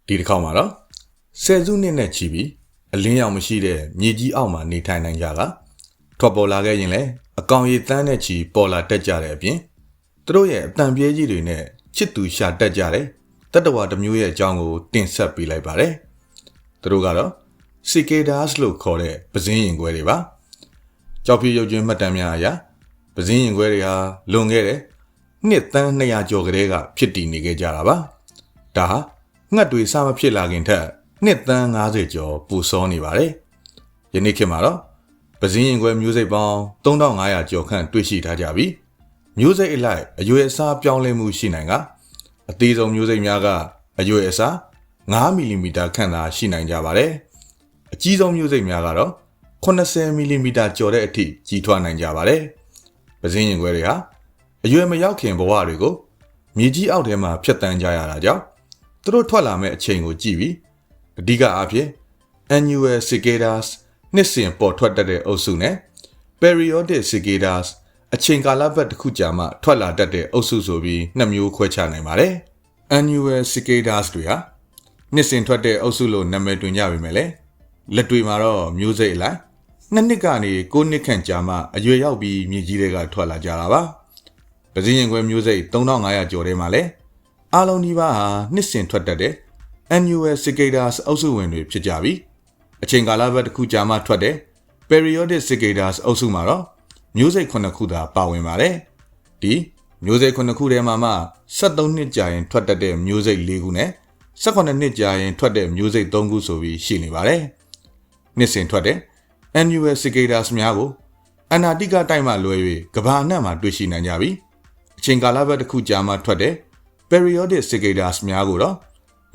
ဒီတစ်ခေါက်မှာတော့ဆယ်စုနှစ်နဲ့ချီပြီးအလင်းရောင်မရှိတဲ့မြေကြီးအောက်မှာနေထိုင်နိုင်ကြတာထွက်ပေါ်လာခဲ့ရင်လည်းအကောင်ရည်တန်းနဲ့ချီပေါ်လာတက်ကြတဲ့အပြင်သူတို့ရဲ့အတန်ပြဲကြီးတွေနဲ့ချစ်သူရှာတက်ကြတဲ့တတ္တဝါတစ်မျိုးရဲ့အကြောင်းကိုတင်ဆက်ပေးလိုက်ပါတယ်သူတို့ကတော့ cicadas လို့ခေါ်တဲ့ပဇင်းရင်ခွဲတွေပါကြောက်ဖြူရုပ်ကျွင်းမှတ်တမ်းများအရပဇင်းရင်ခွဲတွေဟာလွန်ခဲ့တဲ့နှစ်သန်း200ကျော်ကလေးကဖြစ်တည်နေခဲ့ကြတာပါဒါဟာငှက်တွေစမဖြစ်လာခင်ထက်နှစ်သန်း90ကျော်ပူစောနေပါတယ်ယနေ့ခေတ်မှာတော့ပဇင်းရင်ခွဲမျိုးစိတ်ပေါင်း3500ကျော်ခန့်တွေ့ရှိထားကြပြီးမျိုးစိတ်အလိုက်အရွယ်အစားပြောင်းလဲမှုရှိနိုင်ကအသေးဆုံးမျိုးစိတ်များကအရွယ်အစား9မီလီမီတာခန့်သာရှိနိုင်ကြပါတယ်အကြီးဆုံးမျိုးစိတ်များကတော့80မီလီမီတာကျော်တဲ့အထိကြီးထွားနိုင်ကြပါတယ်ပဇင်းရင်ခွဲတွေဟာအရွယ်မရောက်ခင်ဘဝတွေကိုမြေကြီးအောက်ထဲမှာဖြတ်တန်းကြရတာကြောင့်သူတို့ထွက်လာမဲ့အချိန်ကိုကြည့်ပြီးအဓိကအားဖြင့် annual cicadas နှစ်စဉ်ပေါ်ထွက်တတ်တဲ့အုပ်စုနဲ့ periodic cicadas အချိန်ကာလပတ်တစ်ခုကြာမှထွက်လာတတ်တဲ့အုပ်စုဆိုပြီးနှစ်မျိုးခွဲခြားနိုင်ပါတယ် annual cicadas တွေဟာနှစ်စဉ်ထွက်တဲ့အုပ်စုလို့နာမည်တွင်ကြပေမဲ့လည်းလက်တွေမှာတော့မျိုးစိတ်အလိုက်နှစ်ကနေ9နှစ်ခန့်ကြာမှအရွယ်ရောက်ပြီးမြေကြီးတွေကထွက်လာကြတာပါပဇင်းရင်ခွဲမျိုးစိတ်3500ကျော်ထဲမှာလည်းအားလုံးဒီပါဟာနှစ်စဉ်ထွက်တတ်တဲ့ annual cicadas အုပ်စုဝင်တွေဖြစ်ကြပြီးအချိန်ကာလပတ်တစ်ခုကြာမှထွက်တဲ့ periodic cicadas အုပ်စုမှာတော့မျိုးစိတ်9ခုသာပါဝင်ပါတယ်ဒီမျိုးစိတ်9ခုထဲမှာမှ73နှစ်ကြာရင်ထွက်တတ်တဲ့မျိုးစိတ်4ခုနဲ့18နှစ်ကြာရင်ထွက်တဲ့မျိုးစိတ်3ခုဆိုပြီးရှိနေပါတယ်နှစ်စဉ်ထွက်တဲ့ annual cicadas များကိုအနာတိကတိုက်မှလွဲ၍ကမ္ဘာအနှံ့မှာတွေ့ရှိနိုင်ကြပြီးအချိန်ကာလပတ်တစ်ခုကြာမှထွက်တဲ့ periodic cicadas များကိုတော့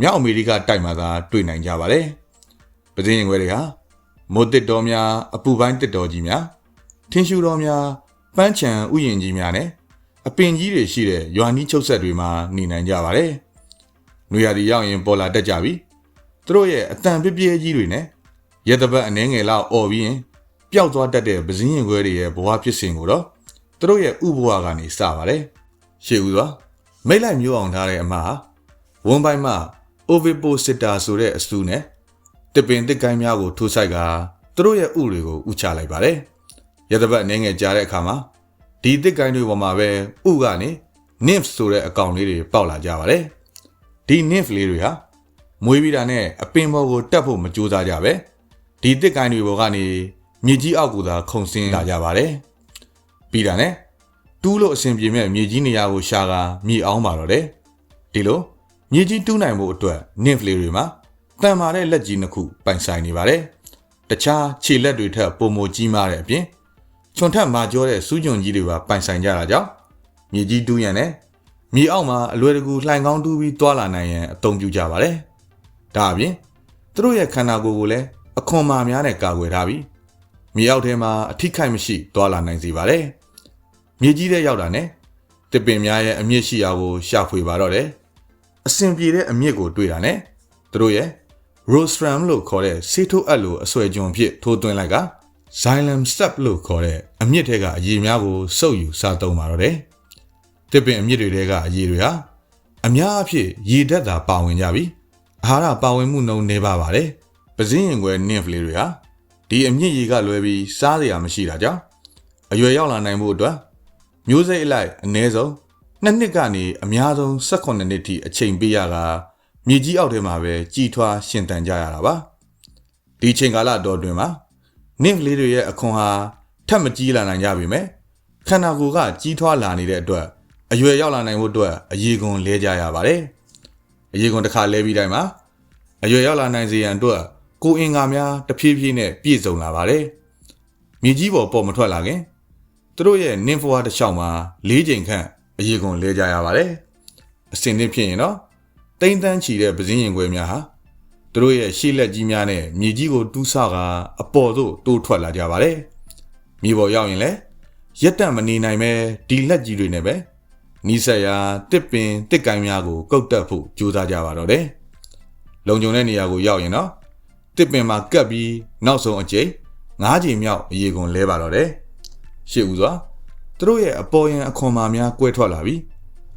မြောက်အမေရိကတိုက်မှာသာတွေ့နိုင်ကြပါတယ်ပဇင်းရင်ခွဲတွေဟာမိုးတစ်တော်များအပူပိုင်းတစ်တော်ကြီးများထင်းရှူတော်များပန်းချံဥယျာဉ်ကြီးများနဲ့အပင်ကြီးတွေရှိတဲ့ရွာနီးချုပ်ဆက်တွေမှာနေနိုင်ကြပါတယ်နွေရာသီရောက်ရင်ပေါ်လာတတ်ကြပြီးသူတို့ရဲ့အတန်ပြပြဲကြီးတွေနဲ့ရက်တပတ်အနှဲငယ်လောက်အော်ပြီးရင်ပျောက်သွားတတ်တဲ့ပဇင်းရင်ခွဲတွေရဲ့ဘဝဖြစ်စဉ်ကိုတော့သူတို့ရဲ့ဥဘဝကနေစပါတယ်ရှေ့ဦးစွာမိတ်လိုက်မျိုးအောင်ထားတဲ့အမဟာဝန်းပိုင်းမှာ ovipositor ဆိုတဲ့အစုနဲ့တစ်ပင်တစ်ကိုင်းများကိုထိုးဆိုင်ကသူတို့ရဲ့ဥတွေကိုဥချလိုက်ပါတယ်ရသပတ်အနေငယ်ကြားတဲ့အခါမှာဒီတစ်ကိုင်းတွေပေါ်မှာပဲဥကနေ nymph ဆိုတဲ့အကောင်လေးတွေပေါက်လာကြပါတယ်ဒီ nymph လေးတွေဟာမွေးပြီးတာနဲ့အပင်ပေါ်ကိုတက်ဖို့မကြိုးစားကြပဲဒီတစ်ကိုင်းတွေပေါ်ကနေမြေကြီးအောက်ကိုသာခုန်ဆင်းလာကြပါတယ်ပြီးတာနဲ့တူးလို့အဆင်ပြေမဲ့မြေကြီးနေရာကိုရှာကမြေအောင်ပါတော့တယ်ဒီလိုမြေကြီးတူးနိုင်ဖို့အတွက် nymph လေးတွေမှာတန်မာတဲ့လက်ကြီးနှစ်ခုပိုင်ဆိုင်နေပါတယ်တခြားခြေလက်တွေထက်ပိုမိုကြီးမားတဲ့အပြင်ချွန်ထက်မာကျောတဲ့စူးကျွန်းကြီးတွေပါပိုင်ဆိုင်ကြတာကြောင့်မြေကြီးတူးရန်နဲ့မြေအောက်မှာအလွယ်တကူလှိုင်ကောင်းတူးပြီးတွာလာနိုင်ရန်အသုံးပြုကြပါတယ်ဒါအပြင်သူတို့ရဲ့ခန္ဓာကိုယ်ကိုလည်းအခွန်မာများနဲ့ကာကွယ်ထားပြီးမြေအောက်ထဲမှာအထိခိုက်မရှိတွာလာနိုင်စေပါတယ်မြေကြီးတဲ့ရောက်တာနဲ့တစ်ပင်များရဲ့အမြင့်ရှိရာကိုရှာဖွေပါတော့တယ်အစင်ပြေတဲ့အမြင့်ကိုတွေ့တာနဲ့သူတို့ရဲ့ rostrum လို့ခေါ်တဲ့ဆေးထိုးအပ်လိုအဆွဲကြုံဖြစ်ထိုးသွင်းလိုက်က xylem step လို့ခေါ်တဲ့အမြင့်ထဲကအရည်များကိုစုပ်ယူစားသုံးပါတော့တယ်တစ်ပင်အမြင့်တွေထဲကအရည်တွေဟာအများအဖြစ်ရေဓာတ်သာပါဝင်ကြပြီးအာဟာရပါဝင်မှုနှုန်းနည်းပါပါတယ်ပဇင်းရင်ခွဲ nymph လေးတွေဟာဒီအမြင့်ရေကလွဲပြီးစားစရာမရှိတာကြောင့်အရွယ်ရောက်လာနိုင်မှုအတွက်မျိုးစိတ်အလိုက်အနည်းဆုံး2နှစ်ကနေအများဆုံး18နှစ်ထိအချိန်ပေးရတာမြေကြီးအောက်ထဲမှာပဲကြီးထွားရှင်သန်ကြရတာပါဒီချိန်ကာလတော်တွင်မှာ nymph လေးတွေရဲ့အခွန်ဟာထပ်မကြီးလာနိုင်ကြပေမဲ့ခန္ဓာကိုယ်ကကြီးထွားလာနေတဲ့အတွက်အရွယ်ရောက်လာနိုင်ဖို့အတွက်အရေခွန်လဲကြရပါတယ်အရေခွန်တစ်ခါလဲပြီးတိုင်းမှာအရွယ်ရောက်လာနိုင်စေရန်အတွက်ကိုယ်အင်္ဂါများတဖြည်းဖြည်းနဲ့ပြည့်စုံလာပါတယ်မြေကြီးပေါ်မထွက်လာခင်သူတို့ရဲ့ nymph ဝါတစ်လျှောက်မှာ၄ချိန်ခန့်အရေခွန်လဲကြရပါတယ်အစင်သစ်ဖြစ်ရင်တော့တိမ့်တန်းချီတဲ့ပဇင်းရင်ခွဲများဟာသူတို့ရဲ့ရှေ့လက်ကြီးများနဲ့မြေကြီးကိုတူးဆကအပေါ်သို့တိုးထွက်လာကြပါတယ်မြေပေါ်ရောက်ရင်လည်းရက်တန့်မနေနိုင်ပဲဒီလက်ကြီးတွေနဲ့ပဲနီးစပ်ရာတစ်ပင်တစ်ကိုင်းများကိုကုတ်တက်ဖို့ကြိုးစားကြပါတော့တယ်လုံခြုံတဲ့နေရာကိုရောက်ရင်တော့တစ်ပင်မှာကပ်ပြီးနောက်ဆုံးအကြိမ်9ချိန်မြောက်အရေခွန်လဲပါတော့တယ်ရှေ့ဦးစွာသူတို့ရဲ့အပေါ်ယံအခွန်မာများကွဲထွက်လာပြီး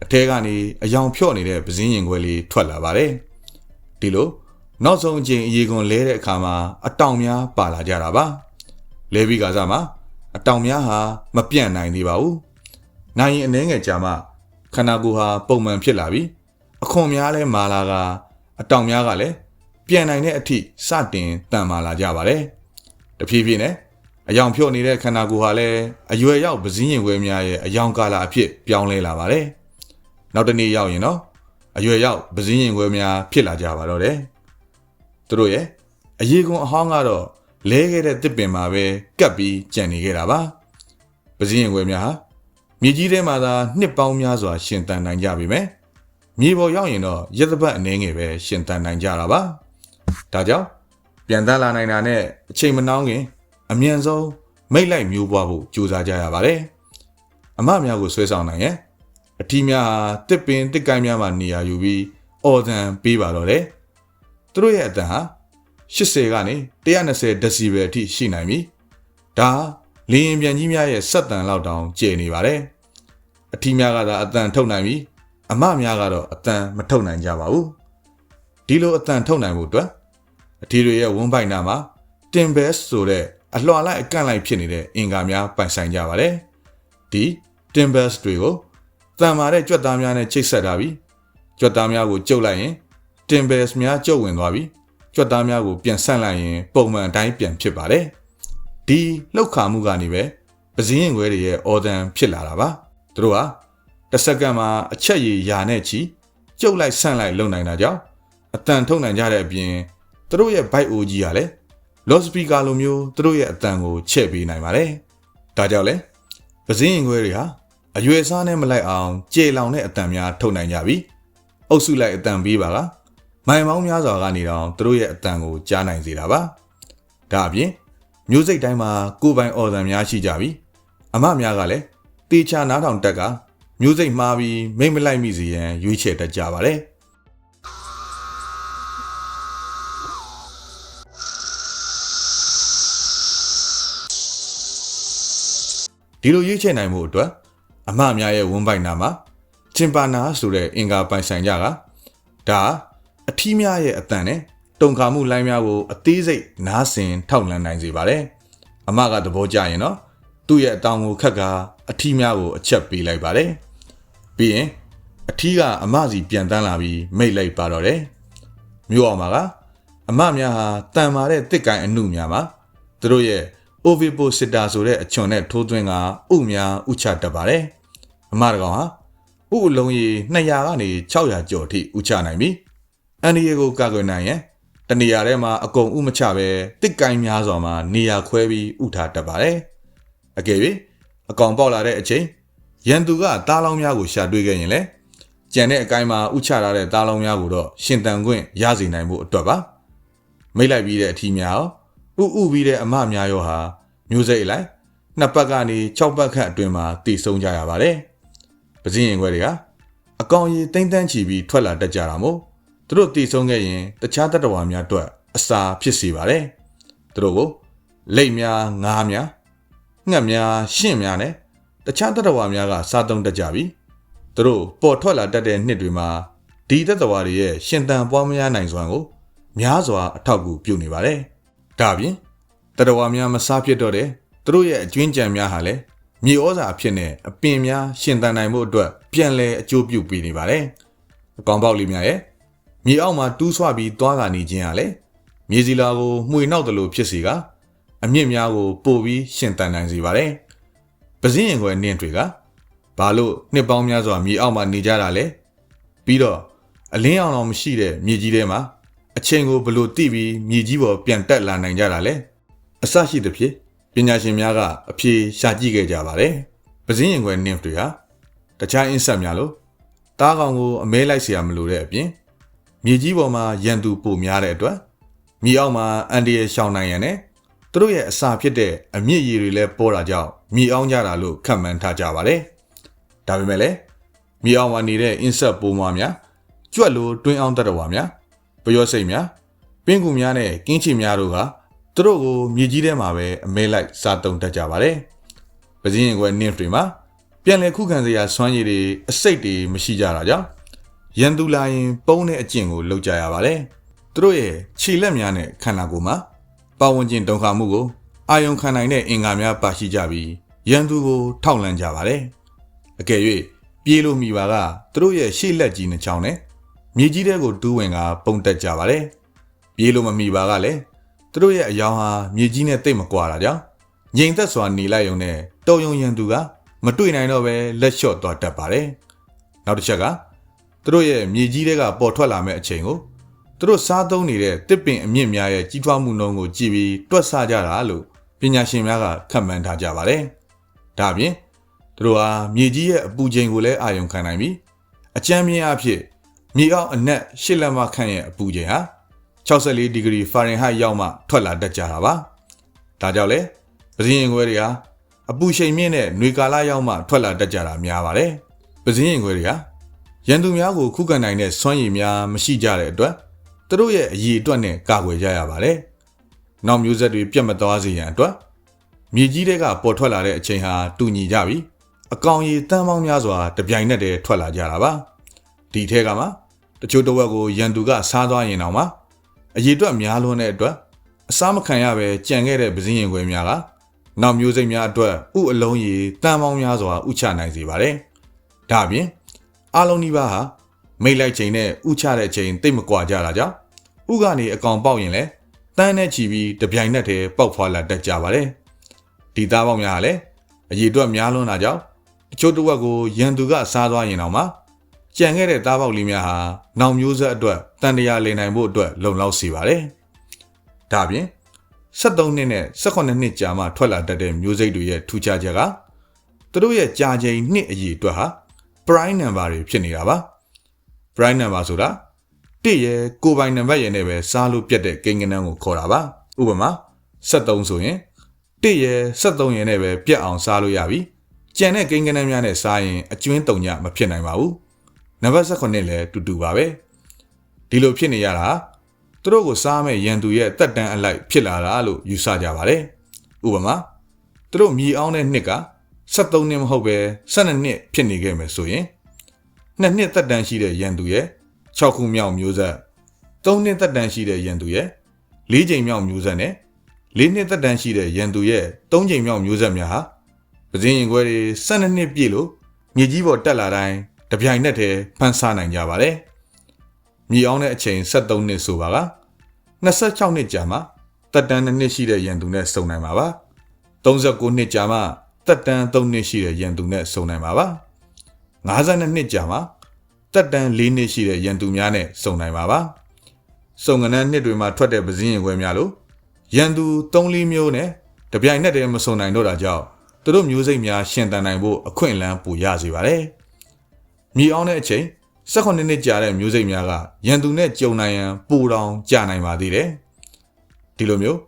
အထဲကနေအယောင်ဖြော့နေတဲ့ပဇင်းရင်ခွဲလေးထွက်လာပါတယ်ဒီ ဒီလိုနောက်ဆုံးအချိန်အရေးကွန်လဲတဲ့အခါမှာအတောင်များပါလာကြတာပါလဲပြီးကစားမှာအတောင်များဟာမပြန့်နိုင်သေးပါဘူးနိုင်ရင်အနှဲငယ်ကြာမှခန္ဓာကိုယ်ဟာပုံမှန်ဖြစ်လာပြီးအခွန်များလဲမာလာကအတောင်များကလည်းပြန်နိုင်တဲ့အထိစတင်တန်မာလာကြပါတယ်တဖြည်းဖြည်းနဲ့အယောင်ဖြော့နေတဲ့ခန္ဓာကိုယ်ဟာလည်းအရွယ်ရောက်ပစည်းရင်ခွဲများရဲ့အယောင်ကာလအဖြစ်ပြောင်းလဲလာပါတယ်နောက်တစ်နေ့ရောက်ရင်တော့အရွယ်ရောက်ပစည်းရင်ခွဲများဖြစ်လာကြပါတော့တယ်သူတို့ရဲ့အရေးကွန်အဟောင်းကတော့လဲခဲ့တဲ့တစ်ပင်မှာပဲကပ်ပြီးကြံနေခဲ့တာပါပစည်းရင်ခွဲများဟာမြေကြီးထဲမှာသာနှစ်ပေါင်းများစွာရှင်သန်နိုင်ကြပြီမယ်မြေပေါ်ရောက်ရင်တော့ရက်သပတ်အနည်းငယ်ပဲရှင်သန်နိုင်ကြတာပါဒါကြောင့်ပြန်တန်းလာနိုင်တာနဲ့အချိန်မနှောင်းခင်အမြန်ဆုံးမိတ်လိုက်မျိုးပွားဖို့ကြိုးစားကြရပါတယ်အမများကိုဆွဲဆောင်နိုင်ရင်အထီးများဟာတစ်ပင်တစ်ကိုင်းများမှာနေရာယူပြီးအော်သံပေးပါတော့တယ်သူတို့ရဲ့အတန်ဟာ80ကနေ120ဒက်ဆီဘယ်အထိရှိနိုင်ပြီဒါလေရင်ပြန်ကြီးများရဲ့စက်တန်လောက်တောင်ကျယ်နေပါတယ်အထီးများကသာအတန်ထုတ်နိုင်ပြီးအမများကတော့အတန်မထုတ်နိုင်ကြပါဘူးဒီလိုအတန်ထုတ်နိုင်ဖို့အတွက်အထီးတွေရဲ့ဝန်းပိုက်နာမှာတင်ဘက်ဆိုတဲ့အလွှာလိုက်အကန့်လိုက်ဖြစ်နေတဲ့အင်္ဂါများပိုင်ဆိုင်ကြပါတယ်ဒီတင်ဘက်တွေကိုတန်မာတဲ့ကြွက်သားများနဲ့ချိတ်ဆက်ထားပြီးကြွက်သားများကိုကျုပ်လိုက်ရင်တင်ဘက်များကျုပ်ဝင်သွားပြီးကြွက်သားများကိုပြန်ဆန့်လိုက်ရင်ပုံမှန်အတိုင်းပြန်ဖြစ်ပါတယ်ဒီလှုပ်ခါမှုကနေပဲပစည်းရင်ခွဲတွေရဲ့အော်ဒန်ဖြစ်လာတာပါသူတို့ဟာတစ်စက္ကန့်မှာအချက်ရည်ယာနဲ့ချီကျုပ်လိုက်ဆန့်လိုက်လုံနိုင်တာကြောင့်အတန်ထုတ်နိုင်ကြတဲ့အပြင်သူတို့ရဲ့ဘိုက်အိုကြီးကလည်းလော့စပီကာလိုမျိုးသူတို့ရဲ့အတန်ကိုချဲ့ပေးနိုင်ပါတယ်ဒါကြောင့်လဲပစည်းရင်ခွဲတွေဟာအရွယ်စားနဲ့မလိုက်အောင်ကြေလောင်တဲ့အတန်များထုတ်နိုင်ကြပြီအုပ်စုလိုက်အတန်ပေးပါကမိုင်ပေါင်းများစွာကနေတော့သူတို့ရဲ့အတန်ကိုကြားနိုင်စေတာပါဒါအပြင်မျိုးစိတ်တိုင်းမှာကိုယ်ပိုင်အော်ဒန်များရှိကြပြီအမများကလည်းတေချာနားထောင်တက်ကမျိုးစိတ်မှားပြီးမိတ်မလိုက်မိစေရန်ရွေးချယ်တတ်ကြပါတယ်ဒီလိုရွေးချယ်နိုင်မှုအတွက်အမများရဲ့ဝန်းပိုက်နာမှာချင်ပါနာဆိုတဲ့အင်္ဂါပိုင်ဆိုင်ကြကဒါအထီးများရဲ့အတန်နဲ့တုံခါမှုလိုင်းများကိုအသေးစိတ်နားဆင်ထောက်လှမ်းနိုင်စေပါတယ်အမကသဘောကျရင်တော့သူ့ရဲ့အတောင်ကိုခတ်ကအထီးများကိုအချက်ပေးလိုက်ပါတယ်ပြီးရင်အထီးကအမစီပြန်တန်းလာပြီးမိတ်လိုက်ပါတော့တယ်မြို့အောင်မှာကအမများဟာတန်မာတဲ့တစ်ကိုင်အနုများမှာသူတို့ရဲ့ovipositor ဆိုတဲ့အချွန်နဲ့ထိုးသွင်းကဥများဥချတတ်ပါတယ်အမတကောင်ဟာဥအလုံးကြီး200ကနေ600ကျော်ထိဥချနိုင်ပြီအန်ဒီယေကိုကာကွယ်နိုင်ရင်တနေရာထဲမှာအကုန်ဥမချပဲတစ်ကိုင်းများစွာမှာနေရာခွဲပြီးဥထားတတ်ပါတယ်အကယ်၍အကောင်ပေါက်လာတဲ့အချိန်ရန်သူကသားလောင်းများကိုရှာတွေ့ခဲ့ရင်လေကြံတဲ့အကိုင်းမှာဥချထားတဲ့သားလောင်းများကိုတော့ရှင်တန်ခွင့်ရစေနိုင်ဖို့အတွက်ပါမိတ်လိုက်ပြီးတဲ့အထီးများဥပြီးတဲ့အမများရောဟာမျိုးစိတ်လိုက်နှစ်ပတ်ကနေ6ပတ်ခန့်အတွင်းမှာတည်ဆုံးကြရပါတယ်ပစည်းရင်ခွဲတွေကအကောင်ရည်တိမ့်တန်းချီပြီးထွက်လာတတ်ကြတာမို့သူတို့တည်ဆုံးခဲ့ရင်တခြားတတ္တဝါများအတွက်အစာဖြစ်စေပါတယ်သူတို့ကိုလိတ်များငါးများငှက်များရှင့်များနဲ့တခြားတတ္တဝါများကစားသုံးတတ်ကြပြီသူတို့ပေါ်ထွက်လာတတ်တဲ့နှစ်တွေမှာဒီတတ္တဝါတွေရဲ့ရှင်သန်ပွားများနိုင်စွမ်းကိုများစွာအထောက်အကူပြုနေပါတယ်ဒါပြင်တတ္တဝါများမစားဖြစ်တော့တဲ့သူတို့ရဲ့အကျွင်းကြံများဟာလည်းမြေဩဇာအဖြစ်နဲ့အပင်များရှင်သန်နိုင်မှုအတွက်ပြန်လည်အကျိုးပြုပေးနေပါတယ်အကောင်ပေါက်လေးများရဲ့မြေအောက်မှာတူးဆွပြီးသွားကနေခြင်းဟာလည်းမြေစီလာကိုမှွေနောက်တယ်လို့ဖြစ်စေကအမြင့်များကိုပို့ပြီးရှင်သန်နိုင်စေပါတယ်ပစည်းရင်ခွဲနင်းတွေကဘာလို့နှစ်ပေါင်းများစွာမြေအောက်မှာနေကြတာလဲပြီးတော့အလင်းအောင်တော်မရှိတဲ့မြေကြီးထဲမှာအချိန်ကိုဘလို့တိပြီးမြေကြီးပေါ်ပြန်တက်လာနိုင်ကြတာလဲအစရှိသဖြင့်ပညာရှင်များကအဖြေရှာကြည့်ခဲ့ကြပါတယ်ပစည်းရင်ခွဲနင်းတွေဟာတခြားအင်းဆက်များလို့တားကောင်ကိုအမဲလိုက်เสียမလို့တဲ့အပြင်မြေကြီးပေါ်မှာရန်သူပိုများတဲ့အတွက်မြေအောက်မှာအန်ဒီရဲ့ရှောင်းနိုင်ရန်နဲ့သူတို့ရဲ့အစာဖြစ်တဲ့အမြင့်ရည်တွေလည်းပေါ်တာကြောင့်မြေအောင်းကြတာလို့ခန့်မှန်းထားကြပါတယ်ဒါပေမဲ့လည်းမြေအောက်မှာနေတဲ့အင်းဆက်ပိုးမွားများကြွက်လိုတွင်းအောင်တတ္တဝါများပျောစိတ်များပင်ကူများနဲ့ကင်းချီများတို့ကသူတို့ကိုမြေကြီးထဲမှာပဲအမဲလိုက်စားတုံတတ်ကြပါတယ်ပစည်းရင်ခွဲနင်းတွေမှာပြန်လည်ခုခံစရာစွမ်းရည်တွေအစိတ်တွေမရှိကြတာကြောင့်ရန်သူလာရင်ပုံးတဲ့အကျင့်ကိုလုပ်ကြရပါတယ် သူတို့ရဲ့ခြေလက်များနဲ့ခန္ဓာကိုယ်မှာပတ်ဝန်းကျင်တုန်ခါမှုကိုအာယုံခံနိုင်တဲ့အင်္ဂါများပါရှိကြပြီးရန်သူကိုထောက်လှမ်းကြပါတယ်။အကယ်၍ပြေးလို့မိပါကသူတို့ရဲ့ရှေ့လက်ကြီးနှချောင်းနဲ့မြေကြီးထဲကိုတူးဝင်ကပုံတက်ကြပါတယ်။ပြေးလို့မမိပါကလည်းသူတို့ရဲ့အယောင်ဟာမြေကြီးနဲ့တိတ်မကွာတာကြောင့်ငြိမ်သက်စွာနေလိုက်ုံနဲ့တော်ယုံရန်သူကမတွေ့နိုင်တော့ပဲလက်လျှော့သွားတတ်ပါတယ်။နောက်တစ်ချက်ကသူတို့ရဲ့မြေကြီးထဲကပေါ်ထွက်လာမဲ့အချိန်ကိုသူတို့စားသုံးနေတဲ့တစ်ပင်အမြင့်များရဲ့ကြီးထွားမှုနှုန်းကိုကြည့်ပြီးတွက်ဆကြတာလို့ပညာရှင်များကခန့်မှန်းထားကြပါတယ်။ဒါ့အပြင်သူတို့ဟာမြေကြီးရဲ့အပူချိန်ကိုလည်းအာရုံခံနိုင်ပြီးအကြမ်းမြင့်အဖြစ်မြေအောက်အနက်8လက်မခန့်ရဲ့အပူချိန်ဟာ64ဒီဂရီဖာရင်ဟိုက်ရောက်မှထွက်လာတတ်ကြတာပါ။ဒါကြောင့်လေပဇင်းရင်ခွဲတွေဟာအပူချိန်မြင့်တဲ့ຫນွေကာလရောက်မှထွက်လာတတ်ကြတာများပါတယ်။ပဇင်းရင်ခွဲတွေဟာရန်သူများကိုခုခံနိုင်တဲ့စွမ်းရည်များမရှိကြတဲ့အတွက်သူတို့ရဲ့အရေးအတွက်နဲ့ကာကွယ်ကြရပါတယ်။နောက်မျိုးဆက်တွေပြတ်မသွားစေရန်အတွက်မြေကြီးတွေကပေါ်ထွက်လာတဲ့အချိန်ဟာတူညီကြပြီးအကောင်ရည်တန်းပေါင်းများစွာတပြိုင်နက်တည်းထွက်လာကြတာပါ။ဒီထဲကမှတချို့တစ်ဝက်ကိုရန်သူကစားသွားရင်တော့မှအရေးအတွက်များလွန်းတဲ့အတွက်အစားမခံရပဲကြံခဲ့တဲ့ပဇင်းရင်ခွဲများကနောက်မျိုးစိတ်များအတွက်ဥအလုံးရည်တန်းပေါင်းများစွာဥချနိုင်စေပါတယ်။ဒါ့အပြင်အလုံးဒီပါဟာမိတ်လိုက်ချိန်နဲ့ဥချတဲ့ချိန်တိတ်မကွာကြတာကြောင့်ဥကနေအကောင်ပေါက်ရင်လည်းတန်းနဲ့ချီပြီးတပြိုင်နက်တည်းပေါက်ဖွာလာတတ်ကြပါတယ်။ဒီသားပေါက်များကလည်းအရေးအတွက်များလွန်းတာကြောင့်တချို့တစ်ဝက်ကိုရန်သူကစားသွားရင်တော့မှကြံခဲ့တဲ့သားပေါက်လေးများဟာနောက်မျိုးဆက်အတွက်တန်တရာလည်နိုင်ဖို့အတွက်လုံလောက်စေပါတယ်။ဒါ့အပြင်73နှစ်နဲ့18နှစ်ကြာမှထွက်လာတတ်တဲ့မျိုးစိတ်တွေရဲ့ထူးခြားချက်ကသူတို့ရဲ့ကြာချိန်နှစ်အရေးအတွက်ဟာ prime number တွေဖြစ်နေတာပါ။ prime number ဆိုတာ1ရဲ့ကိုယ်ပိုင်နံပါတ်ရဲ့နဲ့ပဲစားလို့ပြတ်တဲ့ကိန်းဂဏန်းကိုခေါ်တာပါ။ဥပမာ73ဆိုရင်1ရဲ့73ရဲ့နဲ့ပဲပြတ်အောင်စားလို့ရပြီ။ကျန်တဲ့ကိန်းဂဏန်းများနဲ့စားရင်အကျွင်းတုံညမဖြစ်နိုင်ပါဘူး။နံပါတ်18လည်းတူတူပါပဲ။ဒီလိုဖြစ်နေရတာသူတို့ကိုစားမဲ့ရန်သူရဲ့တက်တန်းအလိုက်ဖြစ်လာတာလို့ယူဆကြပါတယ်။ဥပမာသူတို့မြေအောင်တဲ့နှစ်က73နှစ်မဟုတ်ပဲ12နှစ်ဖြစ်နေခဲ့မယ်ဆိုရင်2နှစ်တက်တန်းရှိတဲ့ရန်သူရဲ့6ခုမြောက်မျိုးဆက်3နှစ်သက်တမ်းရှိတဲ့ရန်သူရဲ့4ချိန်မြောက်မျိုးဆက်နဲ့4နှစ်သက်တမ်းရှိတဲ့ရန်သူရဲ့3ချိန်မြောက်မျိုးဆက်များဟာပဇင်းရင်ခွဲတွေ12နှစ်ပြည့်လို့မြေကြီးပေါ်တက်လာတိုင်းတပြိုင်နက်တည်းဖန်ဆားနိုင်ကြပါတယ်။မြေအောင်တဲ့အချိန်73နှစ်ဆိုပါက26နှစ်ကြာမှသက်တမ်း2နှစ်ရှိတဲ့ရန်သူနဲ့စုံနိုင်မှာပါ။39နှစ်ကြာမှသက်တမ်း3နှစ်ရှိတဲ့ရန်သူနဲ့စုံနိုင်မှာပါ။52နှစ်ကြာမှတက်တန်း4နှစ်ရှိတဲ့ရန်သူများနဲ့စုံနိုင်ပါပါ။စုံကနန်းနှစ်တွေမှာထွက်တဲ့ပဇင်းရင်ခွဲများလို့ရန်သူ3-4မျိုးနဲ့တပြိုင်နက်တည်းမစုံနိုင်တော့တာကြောင့်သူတို့မျိုးစိတ်များရှင်သန်နိုင်ဖို့အခွင့်အလမ်းပိုရစေပါတယ်။မြေအောင်တဲ့အချိန်18နှစ်ကြာတဲ့မျိုးစိတ်များကရန်သူနဲ့ကြုံနိုင်ရန်ပိုတောင်ကြာနိုင်ပါသေးတယ်။ဒီလိုမျိုး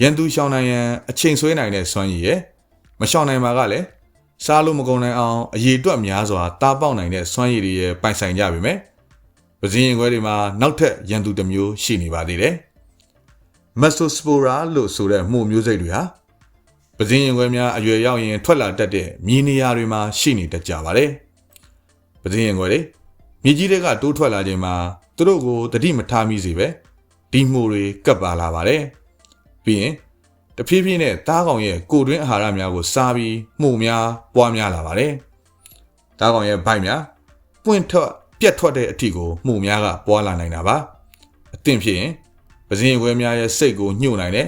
ရန်သူရှောင်နိုင်ရန်အချိန်ဆွဲနိုင်တဲ့စွမ်းရည်ရဲ့မရှောင်နိုင်ပါကလည်းစားလို့မကုန်နိုင်အောင်အရေးအတွက်များစွာတားပေါက်နိုင်တဲ့စွမ်းရည်တွေရဲ့ပိုင်ဆိုင်ကြပြီမယ်။ပဇင်းရင်ခွဲတွေမှာနောက်ထပ်ရန်သူတစ်မျိုးရှိနေပါသေးတယ်။ Mesospora လို့ဆိုတဲ့မှုမျိုးစိတ်တွေဟာပဇင်းရင်ခွဲများအရွယ်ရောက်ရင်ထွက်လာတတ်တဲ့မြေနေရာတွေမှာရှိနေတတ်ကြပါတယ်။ပဇင်းရင်ခွဲတွေမြေကြီးတွေကတိုးထွက်လာခြင်းမှာသူတို့ကိုတတိမထားမိစေပဲဒီမှုတွေကပ်ပါလာပါတယ်။ပြီးရင်တဖြည်းဖြည်းနဲ့သားကောင်ရဲ့ကိုယ်တွင်းအာဟာရများကိုစားပြီးမှုများပွားများလာပါတယ်။သားကောင်ရဲ့ဗိုက်များပွင့်ထွက်ပြတ်ထွက်တဲ့အထိကိုမှုများကပွားလာနိုင်တာပါ။အသင့်ဖြစ်ရင်ပဇင်းရင်ခွဲများရဲ့စိတ်ကိုညှို့နိုင်တဲ့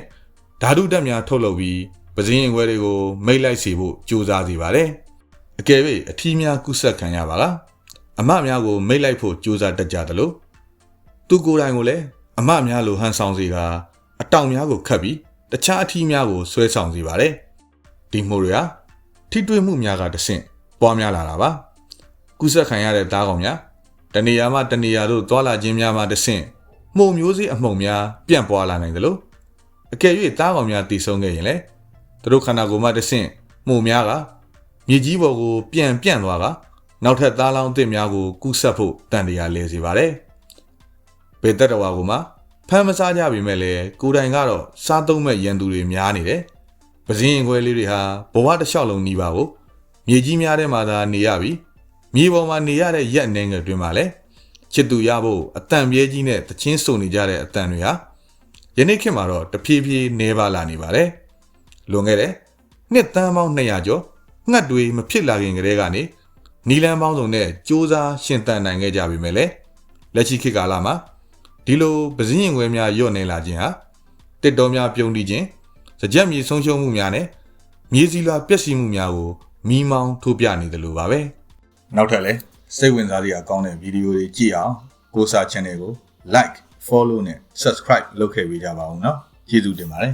ဓာတုဓာတ်များထုတ်လုပ်ပြီးပဇင်းရင်ခွဲတွေကိုမိတ်လိုက်စေဖို့ကြိုးစားစေပါတယ်။အကယ်၍အထီးများကုဆက်ခံရပါလား။အမများကိုမိတ်လိုက်ဖို့ကြိုးစားတတ်ကြတယ်လို့သူကိုယ်တိုင်ကိုလည်းအမများလိုဟန်ဆောင်စေတာအတောင်များကိုခတ်ပြီးတခြားအထီးများကိုဆွဲဆောင်စေပါတယ်။ဒီမှုတွေဟာထိတွေ့မှုများကတဆင့်ပွားများလာတာပါ။ကုဆက်ခံရတဲ့သားကောင်များတနေရာမှတနေရာသို့သွားလာခြင်းများမှတဆင့်မှုမျိုးစေ့အမှုံများပြန့်ပွားလာနိုင်တယ်လို့အကယ်၍သားကောင်များတည်ဆုံးခဲ့ရင်လည်းသူတို့ခန္ဓာကိုယ်မှတဆင့်မှုများကမြေကြီးပေါ်ကိုပြန့်သွားကနောက်ထပ်သားလောင်းအသစ်များကိုကုဆက်ဖို့တန်တရားလဲစေပါတယ်။ဘေသက်တော်ဝါကိုမှဖမ်းမစားကြပေမဲ့လည်းကိုယ်တိုင်ကတော့စားသုံးမဲ့ရန်သူတွေများနေတယ်။ပဇင်းရင်ခွဲလေးတွေဟာဘဝတစ်လျှောက်လုံးနှီးပါကိုမြေကြီးများထဲမှာသာနေရပြီးမြေပေါ်မှာနေရတဲ့ရက်အနေငယ်တွင်မှာလည်း ချစ်သူရဖို့အတန်ပြဲကြီးနဲ့တချင်းစုံနေကြတဲ့အတန်တွေဟာယနေ့ခေတ်မှာတော့တဖြည်းဖြည်းနှဲပါလာနေပါတယ်လွန်ခဲ့တဲ့နှစ်သန်းပေါင်း200ကျော်ငှက်တွေမဖြစ်လာခင်ကတည်းကနေနီလန်းပေါင်းစုံနဲ့စ조사ရှင်သန်နိုင်ခဲ့ကြပြီမဲ့လေလက်ရှိခေတ်ကာလမှာဒီလိုပစည်းရင်ခွဲများညော့နေလာခြင်းဟာတစ်တော်များပြုံးတီးခြင်းစကြက်မြေဆုံးရှုံးမှုများနဲ့မြေစီလွာပျက်စီးမှုများကိုမီးမောင်းထိုးပြနေတယ်လို့ပါပဲနောက်ထပ်လည်းစိတ်ဝင်စားစရာကောင်းတဲ့ဗီဒီယိုတွေကြည့်အောင်ကိုစာ channel ကို like follow နဲ့ subscribe လုပ်ခဲ့ပေးကြပါဦးเนาะကျေးဇူးတင်ပါတယ်